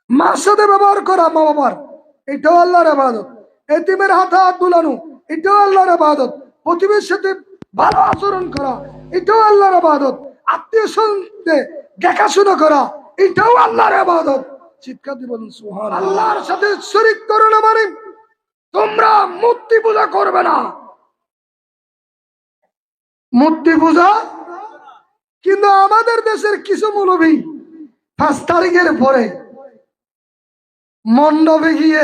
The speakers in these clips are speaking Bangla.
মার সাথে ব্যবহার করা মা বাবার, এটাও আল্লাহর ইবাদত। এতিমের হাতে হাত বুলানো, এটাও আল্লাহর ইবাদত। প্রতিবেশীর সাথে ভালো আচরণ করা, এটাও আল্লাহর ইবাদত। আত্মীয় স্বজনকে দেখাশোনা করা, এটাও আল্লাহর ইবাদত। চিৎকার দিয়ে বলুন সুবহানাল্লাহ। আল্লাহর সাথে শরীক করো না মানে তোমরা মূর্তি পূজা করবে না। মূর্তি পূজা, কিন্তু আমাদের দেশের কিছু মৌলবী 5 তারিখের পরে মণ্ডপে গিয়ে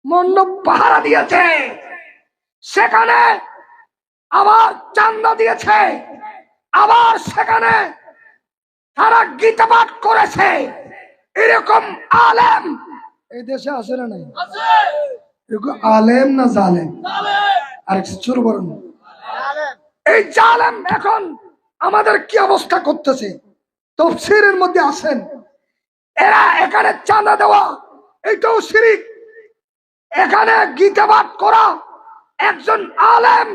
মণ্ডপ পাহারা দিয়েছে, সেখানে আবার চান্দা দিয়েছে, আবার সেখানে তারা গীতা পাঠ করেছে। এরকম আলেম এই দেশে আসে না নাই? এরকম আলেম না জালেম? আর ছোট বড় এই জালেম এখন আমাদের কি অবস্থা করতেছে তফসিরের মধ্যে আসেন। এরা এখানে চাঁদা দেওয়া এটাও শিরিক। এখানে গীতা পাঠ করা, একজন আলেম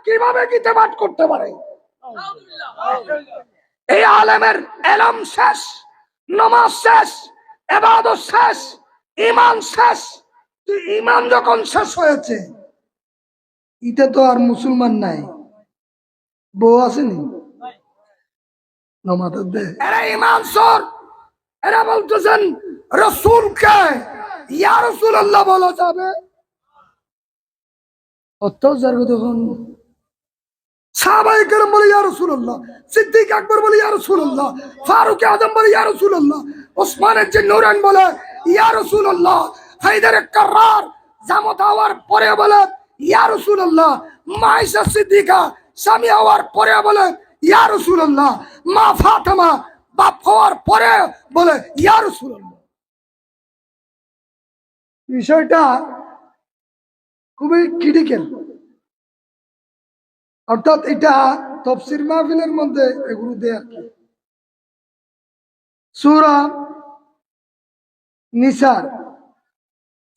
কিভাবে গীতা পাঠ করতে পারে? এই আলেমের এলম শেষ, নামাজ শেষ, ইবাদত শেষ, ঈমান শেষ। ঈমান যখন শেষ হয়েছে, এটা তো আর মুসলমান নাই, বউ আসেনি নামাজের দে। এরা ঈমান চোর। এরা বলতেছেন রাসূলকে ইয়া রাসূলুল্লাহ বলা যাবে। অত্যাচার তখন সাহাবায়ে কেরাম বলে ইয়া রাসূলুল্লাহ, সিদ্দিক আকবর বলে ইয়া রাসূলুল্লাহ, ফারুক আযম বলে ইয়া রাসূলুল্লাহ, ওসমানের যে নূরান বলে ইয়া রাসূলুল্লাহ, হায়দার কাররার জামাত হওয়ার পরে বলে ইয়া রাসূলুল্লাহ, মায়েশা সিদ্দিকা স্বামী হওয়ার পরে বলে ইয়া রাসূলুল্লাহ, মা ফাতেমা বাপ হওয়ার পরে বলে ইয়া রাসূলুল্লাহ। বিষয়টা খুবই ক্রিটিক্যাল। অর্থাৎ এটা তাফসীর মাহফিলের মধ্যে এগুলো দেয় আর কি। সূরা নিসার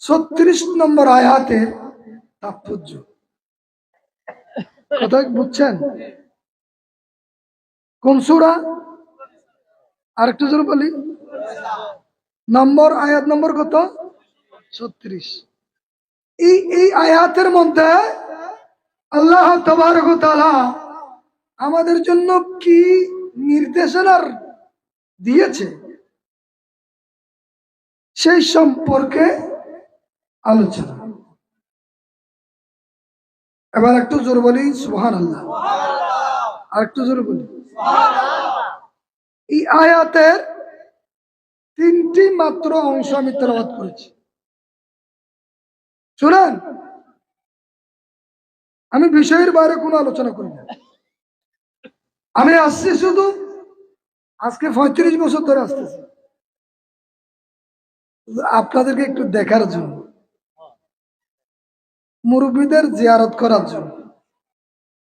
36 নম্বর আয়াতে তাৎপর্য কথা বুঝছেন? কোন সূরা? আরেকটু জোরে বলি, নম্বর আয়াত নম্বর কত? 36। এই আয়াতের মধ্যে আল্লাহ তাবারক ওয়া তাআলা আমাদের জন্য কি নির্দেশনা দিয়েছে সেই সম্পর্কে আলোচনা। এবার একটু জোরে বলি সুবহানাল্লাহ। আর একটু জোরে বলি সুবহানাল্লাহ। এই আয়াতের 3টি মাত্র অংশ আমি তেলাওয়াত করেছি, শুনেন। আমি বিষয়ের বাইরে কোনো আলোচনা করি না। আমি আসছি শুধু আজকে 35 বছর ধরে আসতেছি আপনাদেরকে একটু দেখার জন্য, মুরব্বীদের জিয়ারত করার জন্য।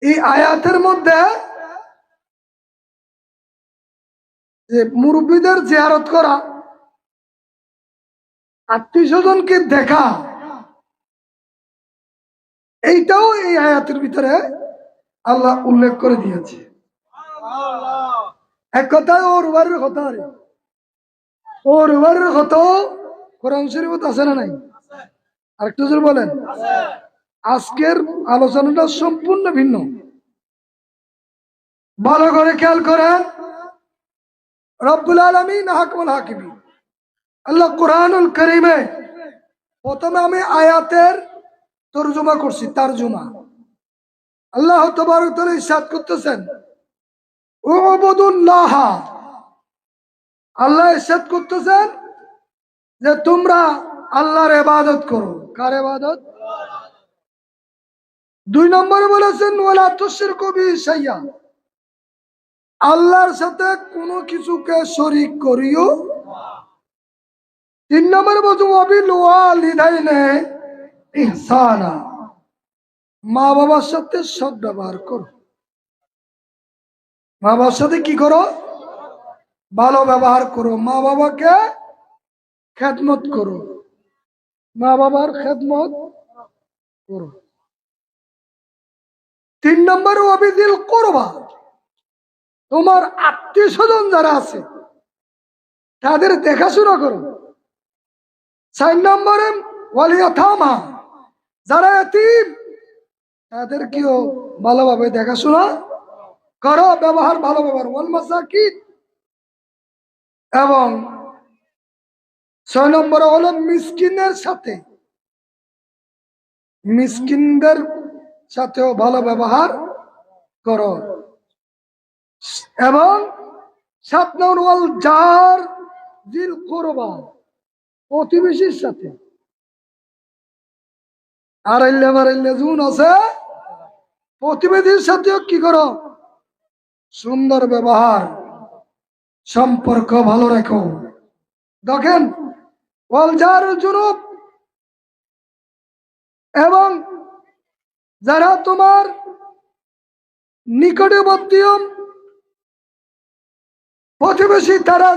এই আয়াতের মধ্যে যে মুরব্বীদের জিয়ারত করা, আত্মীয় স্বজনকে দেখা, এইটাও এই আয়াতের ভিতরে আল্লাহ উল্লেখ করে দিয়েছে। এক কথায় ওর বাড়ির কথা, ওর বাড়ির কথা কোরআন শরীফে আছে না নাই? আরেকটু জোরে বলেন। আজকের আলোচনাটা সম্পূর্ণ ভিন্ন, ভালো করে খেয়াল করেন। রব্বুল আলামিন হাকমুল হাকিমিন আল্লাহ কোরআনুল কারীমে প্রথমে আমি আয়াতের তরজমা করছি, তারজমা। আল্লাহ তাবারক ওয়া তাআলা ইরশাদ করতেছেন উবুদুল্লাহ। আল্লাহ ইরশাদ করতেছেন যে তোমরা আল্লাহর ইবাদত করো। কার ইবাদত? 2 নম্বরে বলেছেন ওয়ালা তুশরিকু বিহি শাইআ, আল্লাহর সাথে কোনো কিছুকে শরীক করিও। 3 নম্বরে বলছেন ওয়াবিল ওয়ালিদাইনি ইহসানা, মা বাবার সাথে সৎ ব্যবহার করো। মা বাবার সাথে কি করো? ভালো ব্যবহার করো। মা বাবাকে খেদমত করো, মা বাবার খেদমত করো। 3 নম্বর ওয়াবিদিল কুরবা, তোমার আত্মীয় স্বজন যারা আছে তাদের দেখাশোনা করো। 4 নম্বরে ওয়াল ইয়াতামা, যারা এতিম তাদেরকেও ভালোভাবে দেখাশোনা করো, ব্যবহার ভালো ব্যবহার। ওয়াল মাসাকিন, এবং 6 নম্বরে হলো মিসকিনের সাথে, মিসকিনদের সাথেও ভালো ব্যবহার করো। এবং 7 নম্বর ওয়াল জার জিল কুরবা, প্রতিবেশীর সাথে আড়াইলে বাড়াইলে জুন আছে, প্রতিবেশীর সাথেও কি করো, সুন্দর ব্যবহার, সম্পর্ক ভালো রাখো। দেখেন ওয়াল জার জুনুব, এবং যারা তোমার নিকটবর্তী প্রতিবেশী তারা